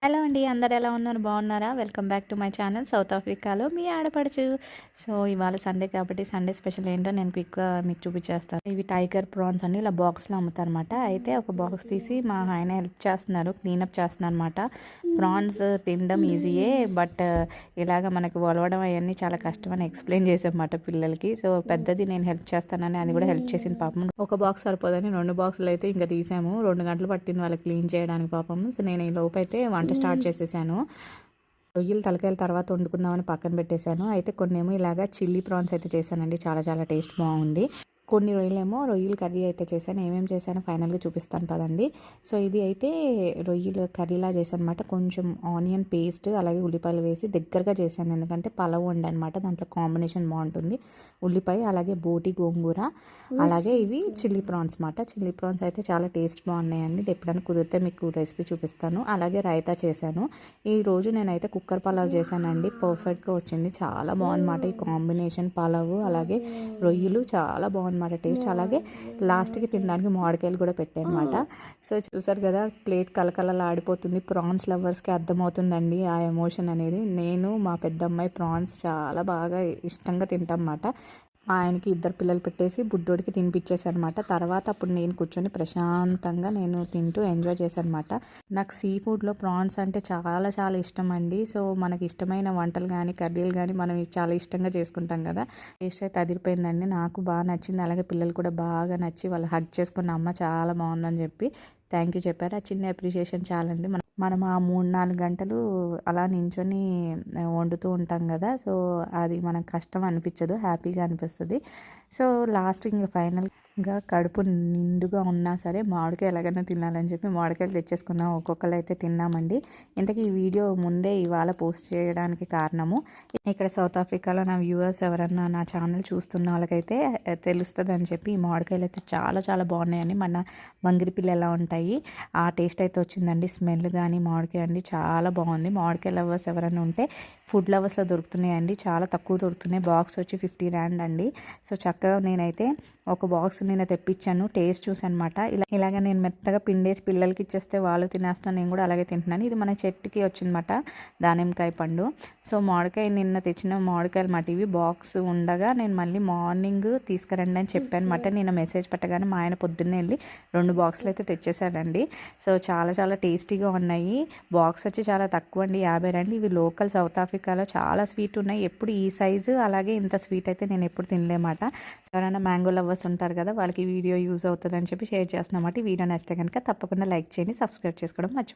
Hello అండి, అందరు ఎలా ఉన్నారు? బాగున్నారా? Welcome back to my channel south ఆఫ్రికాలో మీ ఆడపడుచు. సో ఇవాళ సండే కాబట్టి సండే స్పెషల్ ఏంటో నేను క్విక్గా మీకు చూపించేస్తాను. ఇవి టైగర్ ప్రాన్స్ అని ఇలా బాక్స్లో అమ్ముతారు అనమాట. అయితే ఒక బాక్స్ తీసి మా ఆయన హెల్ప్ చేస్తున్నారు, క్లీనప్ చేస్తున్నారు అనమాట. ప్రాన్స్ తినడం ఈజీయే, బట్ ఇలాగ మనకి వలవడం అవన్నీ చాలా కష్టం అని ఎక్స్ప్లెయిన్ చేసామన్నమాట పిల్లలకి. సో పెద్దది నేను హెల్ప్ చేస్తానని అది కూడా హెల్ప్ చేసింది పాపం. ఒక బాక్స్ సరిపోదని 2 బాక్సులు అయితే ఇంకా తీసాము. 2 గంటలు పట్టింది వాళ్ళకి క్లీన్ చేయడానికి పాపం. సో నేను ఈ లోపు అయితే వంట స్టార్ట్ చేసేసాను. రొయ్యలు తలకాయల తర్వాత వండుకుందామని పక్కన పెట్టేశాను. అయితే కొన్నేమో ఇలాగా చిల్లీ ప్రాన్స్ అయితే చేశానండి. చాలా చాలా టేస్ట్ బాగుంది. కొన్ని రొయ్యలు కర్రీ అయితే చేశాను. ఏమేమి చేశానో ఫైనల్గా చూపిస్తాను పదండి. సో ఇది అయితే రొయ్యలు కర్రీలా చేశాను అనమాట. కొంచెం ఆనియన్ పేస్ట్ అలాగే ఉల్లిపాయలు వేసి దగ్గరగా చేశాను, ఎందుకంటే పలావ్ వండి అనమాట. దాంట్లో కాంబినేషన్ బాగుంటుంది. ఉల్లిపాయ అలాగే బోటి గోంగూర అలాగే ఇవి చిల్లీ ప్రాన్స్ అనమాట. చిల్లీ ప్రాన్స్ అయితే చాలా టేస్ట్ బాగున్నాయండి. ఎప్పుడైనా కుదిరితే మీకు రెసిపీ చూపిస్తాను. అలాగే రైతా చేశాను. ఈ రోజు నేనైతే కుక్కర్ పలావ్ చేశానండి. పర్ఫెక్ట్గా వచ్చింది, చాలా బాగుందన్నమాట. ఈ కాంబినేషన్ పలావ్ అలాగే రొయ్యలు చాలా బాగుంది అనమాట టేస్ట్. అలాగే లాస్ట్కి తినడానికి మామిడికాయలు కూడా పెట్టానమాట. సో చూసారు కదా, ప్లేట్ కలకలలా ఆడిపోతుంది. ప్రాన్స్ లవర్స్కి అర్థమవుతుందండి ఆ ఎమోషన్ అనేది. నేను మా పెద్దమ్మాయి ప్రాన్స్ చాలా బాగా ఇష్టంగా తింటాం అన్నమాట. మా ఆయనకి 2 పిల్లలు పెట్టేసి బుడ్డోడికి తినిపించేసాను అనమాట. తర్వాత అప్పుడు నేను కూర్చొని ప్రశాంతంగా నేను తింటూ ఎంజాయ్ చేశాను అనమాట. నాకు సీ ఫుడ్లో ప్రాన్స్ అంటే చాలా చాలా ఇష్టం అండి. సో మనకి ఇష్టమైన వంటలు కానీ కర్రీలు కానీ మనం చాలా ఇష్టంగా చేసుకుంటాం కదా. టేస్ట్ అయితే అదిరిపోయిందండి, నాకు బాగా నచ్చింది. అలాగే పిల్లలు కూడా బాగా నచ్చి వాళ్ళు హగ్ చేసుకున్న అమ్మ చాలా బాగుందని చెప్పి థ్యాంక్ యూ చెప్పారు. ఆ చిన్న అప్రిషియేషన్ చాలండి. మనం ఆ 3-4 గంటలు అలా నించొని వండుతూ ఉంటాం కదా. సో అది మనకు కష్టం అనిపించదు, హ్యాపీగా అనిపిస్తుంది. సో లాస్ట్ ఇంకా ఫైనల్గా కడుపు నిండుగా ఉన్నా సరే మామిడికాయ ఎలాగైనా తినాలని చెప్పి మామిడికాయలు తెచ్చేసుకున్నాం. ఒక్కొక్కరు అయితే తిన్నామండి. ఇంతకీ ఈ వీడియో ముందే ఇవాళ పోస్ట్ చేయడానికి కారణము, ఇక్కడ సౌత్ ఆఫ్రికాలో నా వ్యూవర్స్ ఎవరన్నా నా ఛానల్ చూస్తున్న వాళ్ళకైతే తెలుస్తుంది అని చెప్పి ఈ మామిడికాయలు అయితే చాలా చాలా బాగున్నాయండి. మన బంగిరి పిల్ల ఎలా ఉంటాయి ఆ టేస్ట్ అయితే వచ్చిందండి. స్మెల్ కానీ మామిడికాయ అండి చాలా బాగుంది. మామిడికాయ లవర్స్ ఎవరైనా ఉంటే ఫుడ్ లవర్స్లో దొరుకుతున్నాయండి, చాలా తక్కువ దొరుకుతున్నాయి. బాక్స్ వచ్చి 50 rand అండి. సో చక్కగా నేనైతే ఒక బాక్స్ నేను తెప్పించాను, టేస్ట్ చూసానమాట. ఇలాగ నేను మెత్తగా పిండేసి పిల్లలకి ఇచ్చేస్తే వాళ్ళు తినేస్తాను, నేను కూడా అలాగే తింటున్నాను. ఇది మన చెట్టుకి వచ్చిందన్నమాట దానిమ్మకాయ పండు. సో మామిడికాయ నిన్న తెచ్చిన మామిడికాయలు మాట ఇవి. బాక్స్ ఉండగా నేను మళ్ళీ మార్నింగ్ తీసుకురండి అని చెప్పాను అనమాట. నేను మెసేజ్ పెట్టగానే మా ఆయన పొద్దున్నే వెళ్ళి 2 బాక్సులు అయితే తెచ్చేసాడండి. సో చాలా చాలా టేస్టీగా ఉన్నాయి. బాక్స్ వచ్చి చాలా తక్కువ అండి, 50 rand. ఇవి లోకల్ సౌత్ ఆఫ్రికాలో చాలా స్వీట్ ఉన్నాయి. ఎప్పుడు ఈ సైజు అలాగే ఇంత స్వీట్ అయితే నేను ఎప్పుడు తినలేమాట. ఎవరైనా మ్యాంగో లవర్స్ ఉంటారు కదా, వాళ్ళకి వీడియో యూజ్ అవుతుందని చెప్పి షేర్ చేస్తున్నమాట. ఈ వీడియో నచ్చితే కనుక తప్పకుండా లైక్ చేయండి, సబ్స్క్రైబ్ చేసుకోవడం మర్చిపోండి.